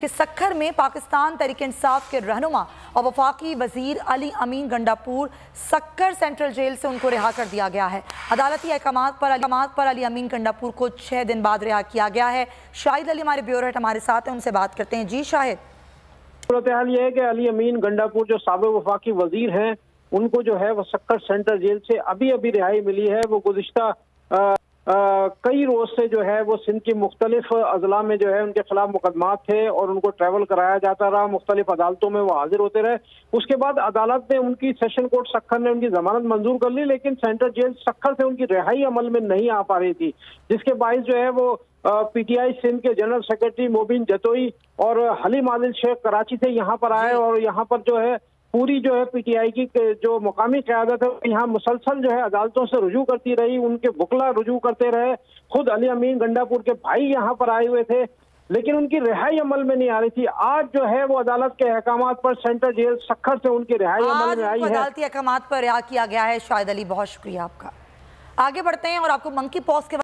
कि सक्खर में पाकिस्तान तहरीक-ए-इंसाफ के रहनुमा और वफाकी वजीर अली अमीन गंडापुर सक्खर सेंट्रल जेल से उनको रिहा कर दिया गया है। अदालती अहकामात पर अली अमीन गंडापुर को 6 दिन बाद रिहा किया गया है। शाहिद अली हमारे ब्यूरो हेड हमारे साथ हैं, उनसे बात करते हैं। जी शाहिद। सूरत हाल ये है कि अली अमीन गंडापुर जो साबिक वफाकी वजीर हैं, उनको जो है वो सक्खर सेंट्रल जेल से अभी रिहाई मिली है। वो गुज़िश्ता कई रोज से जो है वो सिंध की मुख्तलिफ अजला में जो है उनके खिलाफ मुकदमात थे और उनको ट्रैवल कराया जाता रहा, मुख्तलिफ अदालतों में वो हाजिर होते रहे। उसके बाद अदालत ने उनकी सेशन कोर्ट सक्खर ने उनकी जमानत मंजूर कर ली, लेकिन सेंट्रल जेल सक्खर से उनकी रिहाई अमल में नहीं आ पा रही थी, जिसके बायस जो है वो पीटीआई सिंध के जनरल सेक्रेटरी मोबिन जतोई और हलीम आदिल शेख कराची से यहाँ पर आए और यहाँ पर जो है पूरी जो है पीटीआई की जो मुकामी क़यादत है यहाँ मुसलसल जो है अदालतों से रुजू करती रही, उनके वकला रुजू करते रहे। खुद अली अमीन गंडापुर के भाई यहाँ पर आए हुए थे, लेकिन उनकी रिहाई अमल में नहीं आ रही थी। आज जो है वो अदालत के अहकामात पर सेंट्रल जेल सक्खर से उनकी रिहाई अमल में आई है। अदालती अहकामात पर रिहा किया गया है। शाहिद अली, बहुत शुक्रिया आपका। आगे बढ़ते हैं और आपको मंकी पॉज के